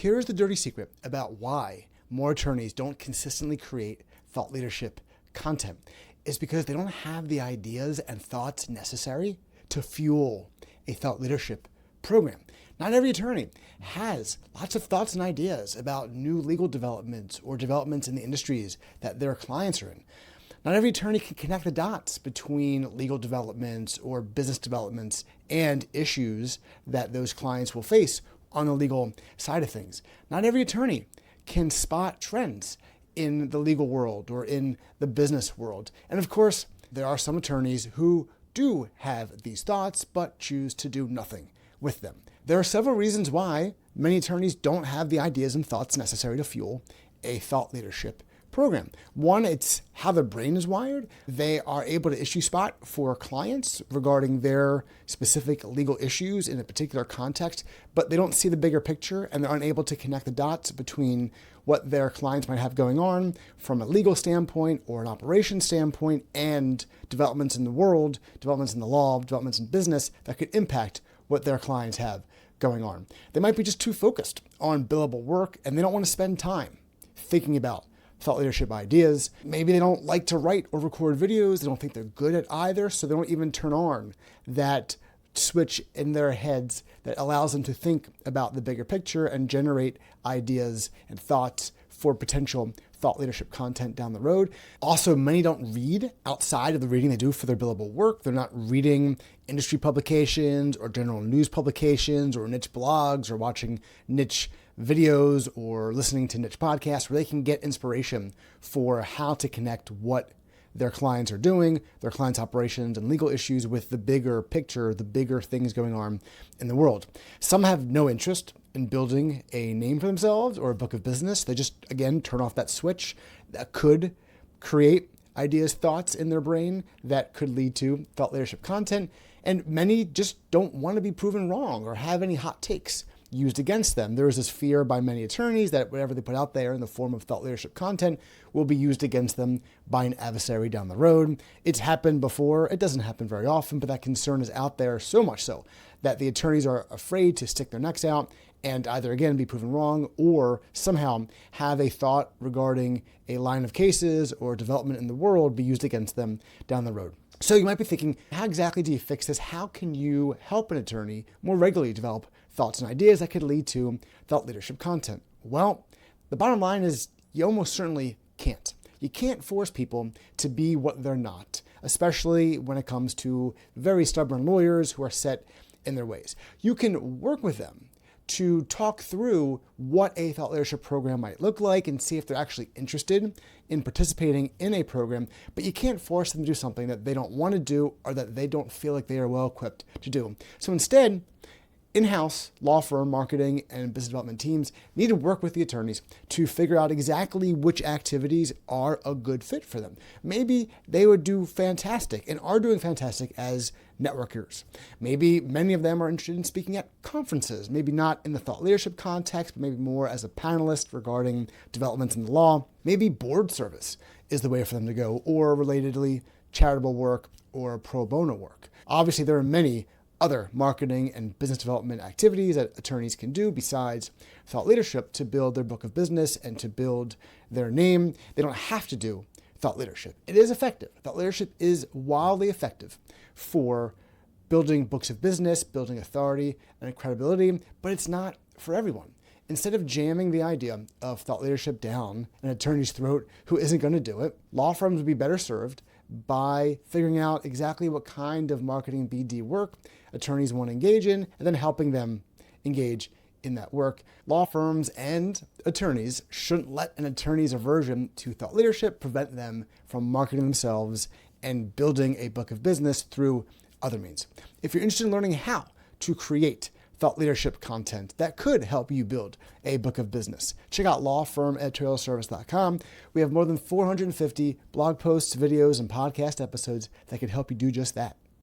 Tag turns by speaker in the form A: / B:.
A: Here's the dirty secret about why more attorneys don't consistently create thought leadership content. It's because they don't have the ideas and thoughts necessary to fuel a thought leadership program. Not every attorney has lots of thoughts and ideas about new legal developments or developments in the industries that their clients are in. Not every attorney can connect the dots between legal developments or business developments and issues that those clients will face on the legal side of things. Not every attorney can spot trends in the legal world or in the business world. And of course, there are some attorneys who do have these thoughts but choose to do nothing with them. There are several reasons why many attorneys don't have the ideas and thoughts necessary to fuel a thought leadership program. One, it's how their brain is wired. They are able to issue spot for clients regarding their specific legal issues in a particular context, but they don't see the bigger picture and they're unable to connect the dots between what their clients might have going on from a legal standpoint or an operations standpoint and developments in the world, developments in the law, developments in business that could impact what their clients have going on. They might be just too focused on billable work and they don't want to spend time thinking about thought leadership ideas. Maybe they don't like to write or record videos. They don't think they're good at either, so they don't even turn on that switch in their heads that allows them to think about the bigger picture and generate ideas and thoughts for potential thought leadership content down the road. Also, many don't read outside of the reading they do for their billable work. They're not reading industry publications or general news publications or niche blogs or watching niche videos or listening to niche podcasts where they can get inspiration for how to connect what their clients are doing, their clients' operations and legal issues with the bigger picture, the bigger things going on in the world. Some have no interest in building a name for themselves or a book of business. They just, again, turn off that switch that could create ideas, thoughts in their brain that could lead to thought leadership content. And many just don't want to be proven wrong or have any hot takes used against them. There is this fear by many attorneys that whatever they put out there in the form of thought leadership content will be used against them by an adversary down the road. It's happened before. It doesn't happen very often, but that concern is out there so much so that the attorneys are afraid to stick their necks out and either, again, be proven wrong or somehow have a thought regarding a line of cases or development in the world be used against them down the road. So you might be thinking, how exactly do you fix this? How can you help an attorney more regularly develop thoughts and ideas that could lead to thought leadership content? Well, the bottom line is you almost certainly can't. You can't force people to be what they're not, especially when it comes to very stubborn lawyers who are set in their ways. You can work with them to talk through what a thought leadership program might look like and see if they're actually interested in participating in a program, but you can't force them to do something that they don't want to do or that they don't feel like they are well equipped to do. So instead, in-house law firm marketing and business development teams need to work with the attorneys to figure out exactly which activities are a good fit for them. Maybe they would do fantastic and are doing fantastic as networkers. Maybe many of them are interested in speaking at conferences, maybe not in the thought leadership context, but maybe more as a panelist regarding developments in the law. Maybe board service is the way for them to go, or relatedly charitable work or pro bono work. Obviously, there are many other marketing and business development activities that attorneys can do besides thought leadership to build their book of business and to build their name. They don't have to do thought leadership. It is effective. Thought leadership is wildly effective for building books of business, building authority and credibility, but it's not for everyone. Instead of jamming the idea of thought leadership down an attorney's throat who isn't going to do it, law firms would be better served by figuring out exactly what kind of marketing BD work attorneys want to engage in and then helping them engage in that work. Law firms and attorneys shouldn't let an attorney's aversion to thought leadership prevent them from marketing themselves and building a book of business through other means. If you're interested in learning how to create thought leadership content that could help you build a book of business, check out lawfirmeditorialservice.com. We have more than 450 blog posts, videos, and podcast episodes that could help you do just that.